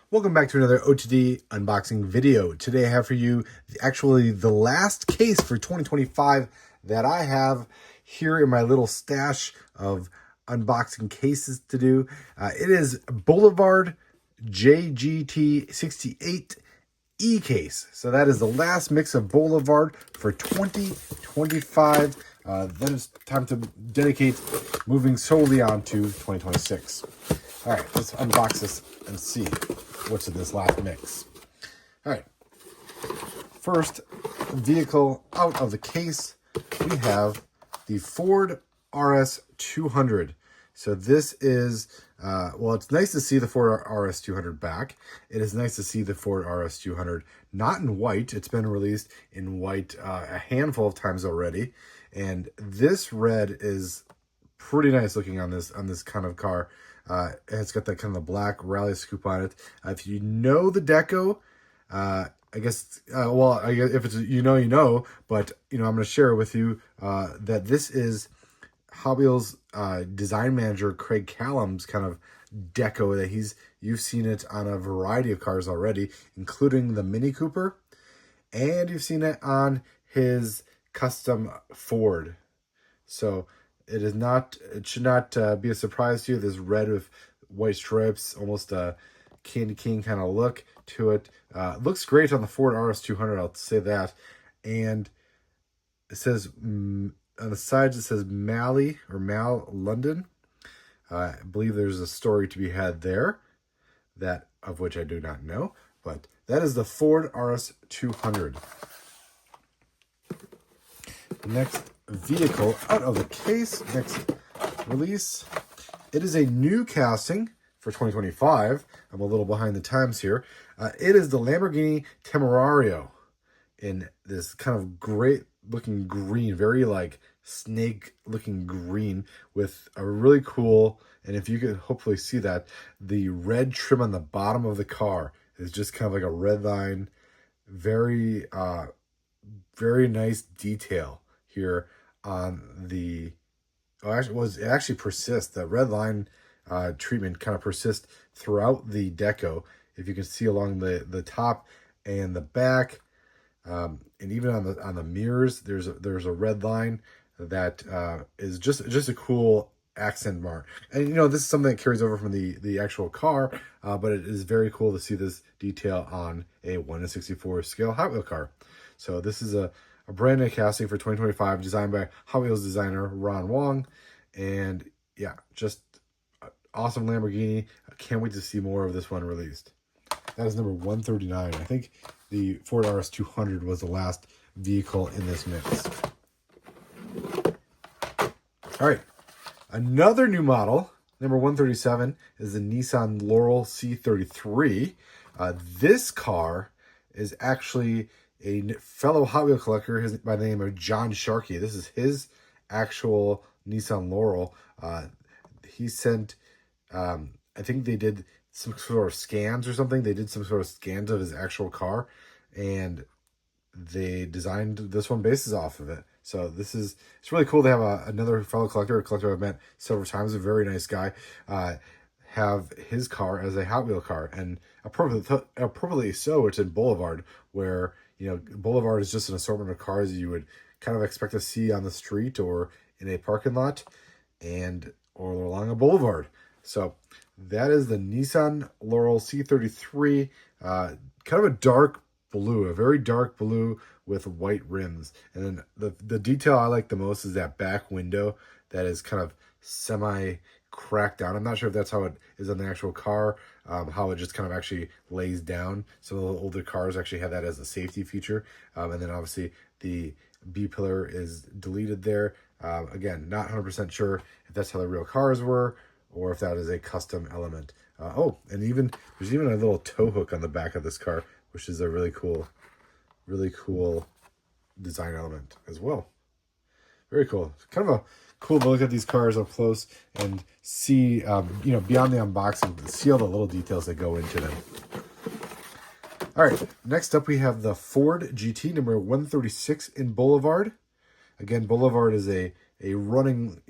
Welcome back to another OTD unboxing video. Today I have for you actually the last case for 2025 that I have here in my little stash of unboxing cases to do. It is Boulevard JGT68 E-case. So that is the last mix of Boulevard for 2025. Then it's time to dedicate moving solely on to 2026. All right, let's unbox this and see what's in this last mix. All right, first vehicle out of the case, we have the Ford RS 200. So this is, well, it's nice to see the Ford RS 200 back. It is nice to see the Ford RS 200 not in white. It's been released in white a handful of times already. And this red is pretty nice looking on this kind of car. It's got that kind of black rally scoop on it. If you know the deco, I guess, well, I guess if it's you know, but I'm going to share with you that this is Hot Wheels design manager Craig Callum's kind of deco that you've seen it on a variety of cars already, including the Mini Cooper, and you've seen it on his custom Ford. So it should not be a surprise to you. This red with white stripes, almost a candy cane kind of look to it. Looks great on the Ford RS 200, I'll say that. And it says, on the sides, it says Mal London. I believe there's a story to be had there, that of which I do not know. But that is the Ford RS 200. Next vehicle out of the case, next release. It is a new casting for 2025. I'm a little behind the times here. It is the Lamborghini Temerario in this kind of great looking green, very like snake looking green with a really cool, and if you could hopefully see that, the red trim on the bottom of the car is just kind of like a red line. Very nice detail here on the, it actually persists. The red line treatment kind of persists throughout the deco. If you can see along the top and the back, and even on the mirrors, there's a red line that is just a cool accent mark. And this is something that carries over from the actual car, but it is very cool to see this detail on a 1/64 scale Hot Wheel car. So this is a brand new casting for 2025, designed by Hot Wheels designer Ron Wong. And yeah, just awesome Lamborghini. I can't wait to see more of this one released. That is number 139. I think the Ford RS 200 was the last vehicle in this mix. All right, another new model, number 137, is the Nissan Laurel C33. This car is actually a fellow Hot Wheel collector by the name of John Sharkey. This is his actual Nissan Laurel. He sent, I think they did some sort of scans or something. They did some sort of scans of his actual car, and they designed this one basis off of it. So it's really cool to have another fellow collector, a collector I've met several times, a very nice guy, have his car as a Hot Wheel car, and appropriately so. It's in Boulevard, where Boulevard is just an assortment of cars you would kind of expect to see on the street or in a parking lot, or along a boulevard. So that is the Nissan Laurel C33, kind of a dark blue, a very dark blue with white rims. And then the detail I like the most is that back window that is kind of semi cracked down. I'm not sure if that's how it is on the actual car, how it just kind of actually lays down. Some of the older cars actually have that as a safety feature. And then obviously the B-pillar is deleted there. Again, not 100% sure if that's how the real cars were or if that is a custom element. Oh, and there's even a little tow hook on the back of this car, which is a really cool design element as well. Very cool. Kind of a cool to look at these cars up close and see, beyond the unboxing, to see all the little details that go into them. All right, next up we have the Ford GT number 136 in Boulevard. Again, Boulevard is a a running,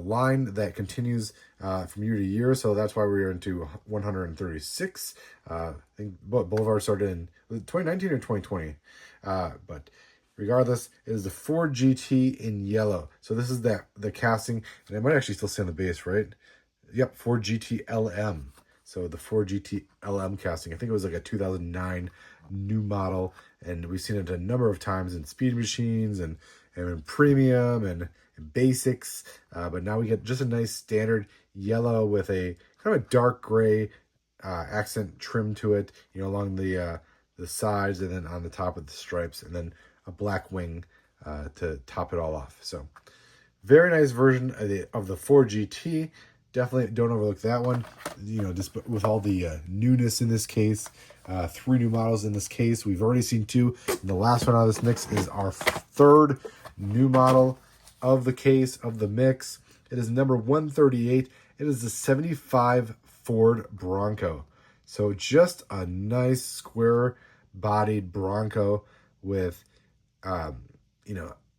line that continues from year to year. So that's why we're into 136. I think Boulevard started in 2019 or 2020. But regardless, it is the Ford GT in yellow. So this is the casting, and I might actually still say on the base, right? Yep, Ford GT LM. So the Ford GT LM casting, I think it was like a 2009 new model, and we've seen it a number of times in Speed Machines and in Premium and Basics. But now we get just a nice standard yellow with a kind of a dark gray accent trim to it, along the sides and then on the top of the stripes, and then a black wing to top it all off. So very nice version of the Ford GT. Definitely don't overlook that one. Just with all the newness in this case. 3 new models in this case. We've already seen 2. And the last one out of this mix is our 3rd new model of the case, of the mix. It is number 138. It is the 75 Ford Bronco. So just a nice square-bodied Bronco with,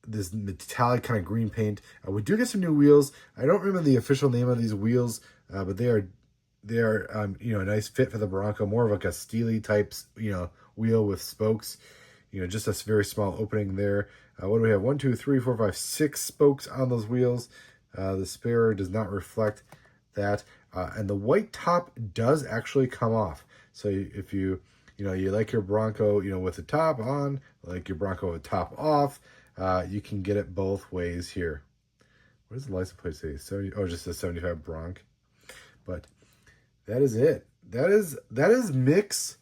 this metallic kind of green paint. We do get some new wheels. I don't remember the official name of these wheels, but they are a nice fit for the Bronco. More of like a steely type, wheel with spokes. Just a very small opening there. What do we have? 1, 2, 3, 4, 5, 6 spokes on those wheels. The spare does not reflect that, and the white top does actually come off. So if you like your Bronco, with the top on, like your Bronco with top off, you can get it both ways here. What does the license plate say? Just a 75 Bronc. But that is it. That is mix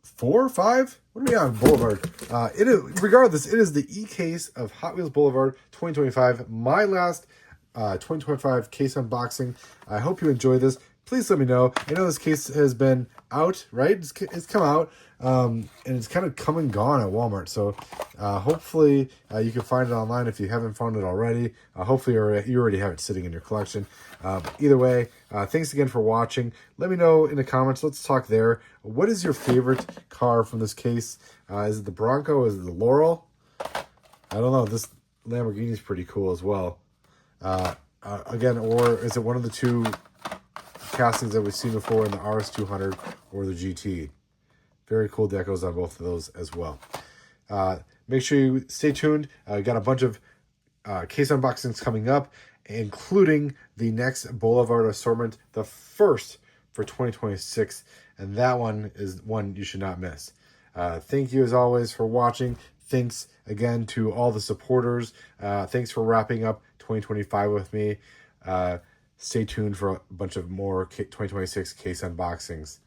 4 or 5. What are we on Boulevard? Regardless, it is the e-case of Hot Wheels Boulevard 2025. My last 2025 case unboxing. I hope you enjoyed this. Please let me know. I know this case has been out, right? It's come out, and it's kind of come and gone at Walmart. So hopefully you can find it online if you haven't found it already. Hopefully you already have it sitting in your collection. Either way, thanks again for watching. Let me know in the comments. Let's talk there. What is your favorite car from this case? Is it the Bronco? Is it the Laurel? I don't know. This Lamborghini is pretty cool as well. Again, or is it one of the 2 castings that we've seen before in the RS200 or the GT? Very cool decos on both of those as well. Make sure you stay tuned. Got a bunch of case unboxings coming up, including the next Boulevard assortment, the first for 2026, and that one is one you should not miss. Thank you as always for watching. Thanks again to all the supporters. Thanks for wrapping up 2025 with me. Stay tuned for a bunch of more 2026 case unboxings.